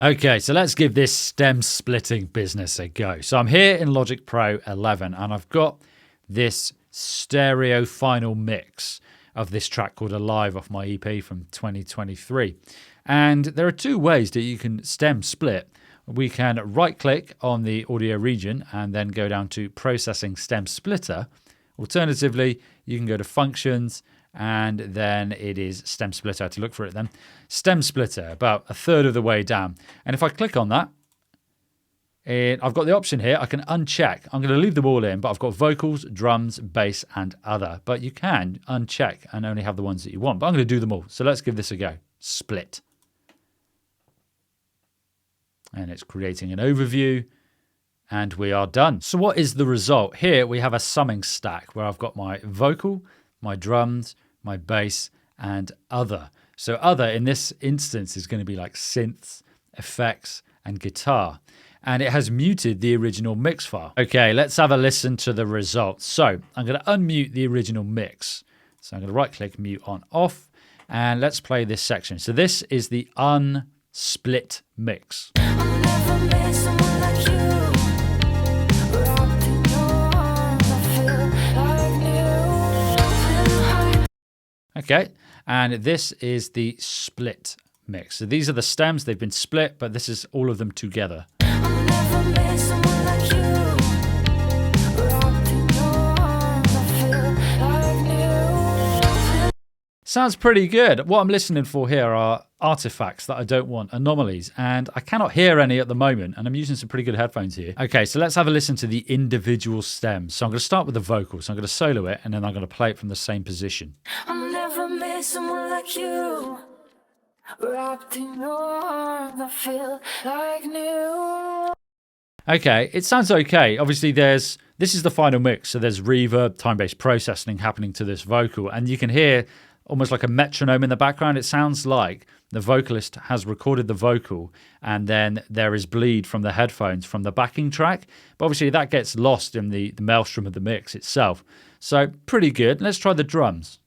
Okay, so let's give this stem splitting business a go. So I'm here in Logic Pro 11 and I've got this stereo final mix of this track called Alive off my EP from 2023. And there are two ways that you can stem split. We can right click on the audio region and then go down to processing stem splitter. Alternatively, you can go to functions and then it is stem splitter. I had to look for it then. Stem splitter, about a third of the way down. And if I click on that, I've got the option here. I can uncheck. I'm going to leave them all in, but I've got vocals, drums, bass, and other. But you can uncheck and only have the ones that you want. But I'm going to do them all. So let's give this a go. Split. And it's creating an overview. And we are done. So what is the result? Here we have a summing stack where I've got my vocal, my drums, my bass, and other. So other in this instance is going to be like synths, effects, and guitar. And it has muted the original mix file. Okay, let's have a listen to the results. So I'm going to unmute the original mix. So I'm going to right click, mute on off, and let's play this section. So this is the unsplit mix. Okay, and this is the split mix. So these are the stems, they've been split, but this is all of them together. Sounds pretty good. What I'm listening for here are artifacts that I don't want, anomalies, and I cannot hear any at the moment, and I'm using some pretty good headphones here. Okay, so let's have a listen to the individual stems. So I'm going to start with the vocals. So I'm going to solo it, and then I'm going to play it from the same position. I'll never miss someone like you. Wrapped in your arms, I feel like new. Okay, it sounds okay. Obviously, this is the final mix, so there's reverb, time-based processing happening to this vocal, and you can hear almost like a metronome in the background. It sounds like the vocalist has recorded the vocal and then there is bleed from the headphones from the backing track. But obviously that gets lost in the maelstrom of the mix itself. So pretty good. Let's try the drums.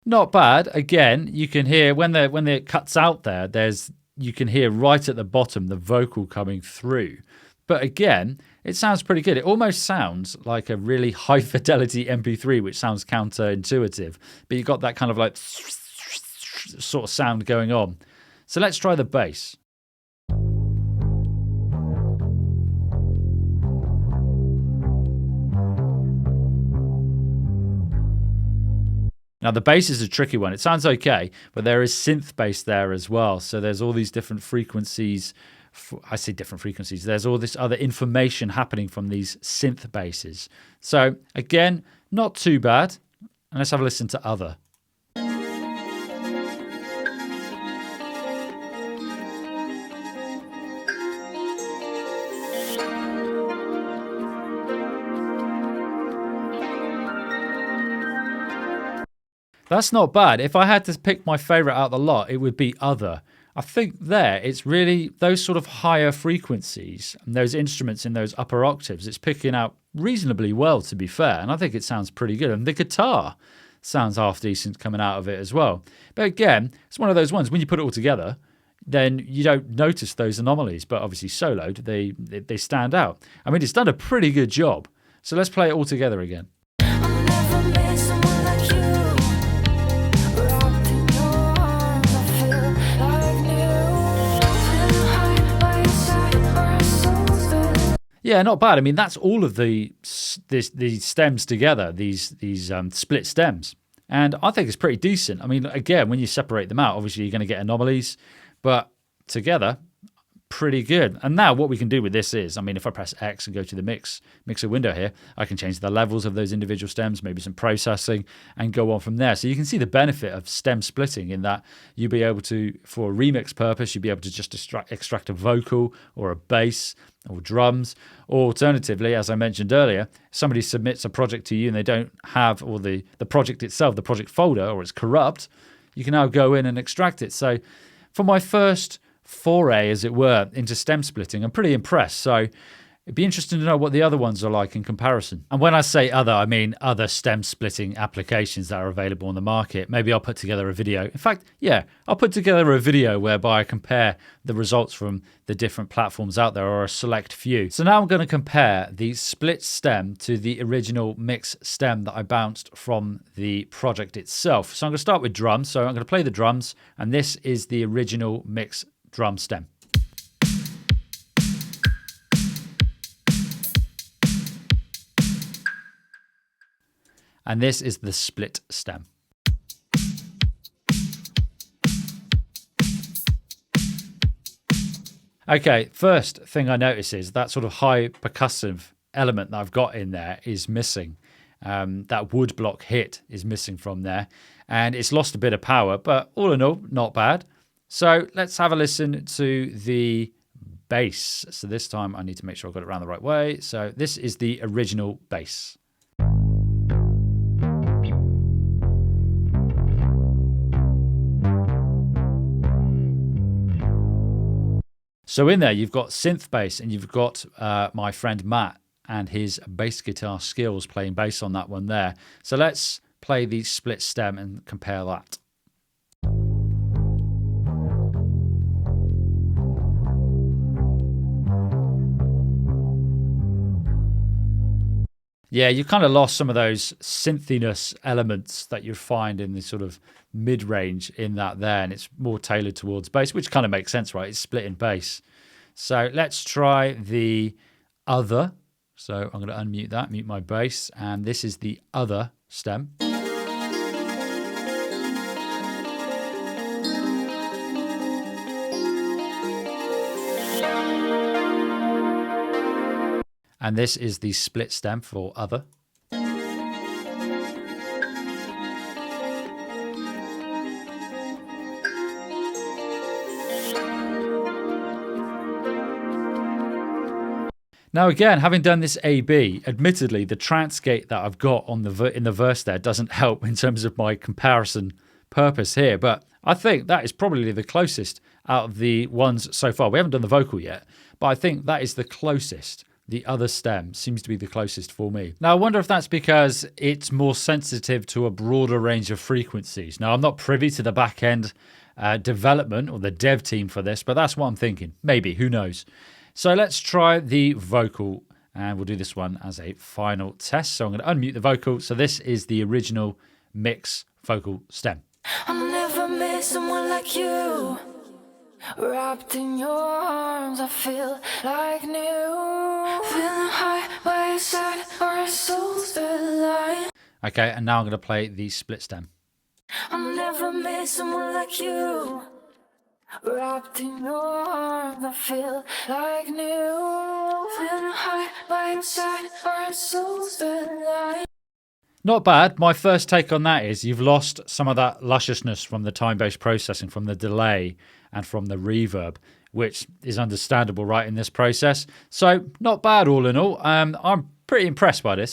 Not bad. Again, you can hear when it cuts out there, you can hear right at the bottom the vocal coming through. But again, it sounds pretty good. It almost sounds like a really high fidelity MP3, which sounds counterintuitive. But you've got that kind of like sort of sound going on. So let's try the bass. Now, the bass is a tricky one. It sounds okay, but there is synth bass there as well. So there's all these different frequencies. I say different frequencies. There's all this other information happening from these synth basses. So again, not too bad. And let's have a listen to other. That's not bad. If I had to pick my favorite out of the lot, it would be other. I think there, it's really those sort of higher frequencies and those instruments in those upper octaves, it's picking out reasonably well, to be fair. And I think it sounds pretty good. And the guitar sounds half decent coming out of it as well. But again, it's one of those ones, when you put it all together, then you don't notice those anomalies. But obviously soloed, they stand out. I mean, it's done a pretty good job. So let's play it all together again. Yeah, not bad. I mean, that's all of these stems together, these split stems. And I think it's pretty decent. I mean, again, when you separate them out, obviously you're going to get anomalies, but together, pretty good. And now what we can do with this is, I mean, if I press X and go to the mixer window here, I can change the levels of those individual stems, maybe some processing, and go on from there. So you can see the benefit of stem splitting in that you'll be able to, for a remix purpose, you'll be able to just extract a vocal or a bass or drums. Or alternatively, as I mentioned earlier, somebody submits a project to you and they don't have, or the project itself, the project folder, or it's corrupt, you can now go in and extract it. So for my first foray, as it were, into stem splitting, I'm pretty impressed. So It'd be interesting to know what the other ones are like in comparison. And when I say other, I mean other stem splitting applications that are available on the market. Maybe I'll put together a video. In fact, yeah, I'll put together a video whereby I compare the results from the different platforms out there, or a select few. So now I'm going to compare the split stem to the original mix stem that I bounced from the project itself. So I'm going to start with drums. So I'm going to play the drums, and this is the original mix drum stem. And this is the split stem. Okay, first thing I notice is that sort of high percussive element that I've got in there is missing. That wood block hit is missing from there, and it's lost a bit of power, but all in all, not bad. So let's have a listen to the bass. So this time I need to make sure I've got it around the right way. So this is the original bass. So in there, you've got synth bass, and you've got my friend Matt and his bass guitar skills playing bass on that one there. So let's play the split stem and compare that. Yeah, you kind of lost some of those synthiness elements that you'd find in the sort of mid-range in that there, and it's more tailored towards bass, which kind of makes sense, right? It's split in bass. So let's try the other. So I'm going to unmute that, mute my bass, and this is the other stem. And this is the split stem for other. Now again, having done this A/B, admittedly the trance gate that I've got on in the verse there doesn't help in terms of my comparison purpose here, but I think that is probably the closest out of the ones so far. We haven't done the vocal yet, but I think that is the closest. The other stem seems to be the closest for me. Now, I wonder if that's because it's more sensitive to a broader range of frequencies. Now, I'm not privy to the back-end development or the dev team for this, but that's what I'm thinking. Maybe, who knows? So let's try the vocal, and we'll do this one as a final test. So I'm going to unmute the vocal. So this is the original mix vocal stem. I'll never miss someone like you. Wrapped in your arms, I feel like new. Feeling high by your side, our souls align. Okay, and now I'm going to play the split stem. I'll never miss someone like you. Wrapped in your arms, I feel like new. Feeling high by your side, our souls align. Not bad. My first take on that is you've lost some of that lusciousness from the time-based processing, from the delay and from the reverb, which is understandable right in this process. So not bad all in all. I'm pretty impressed by this.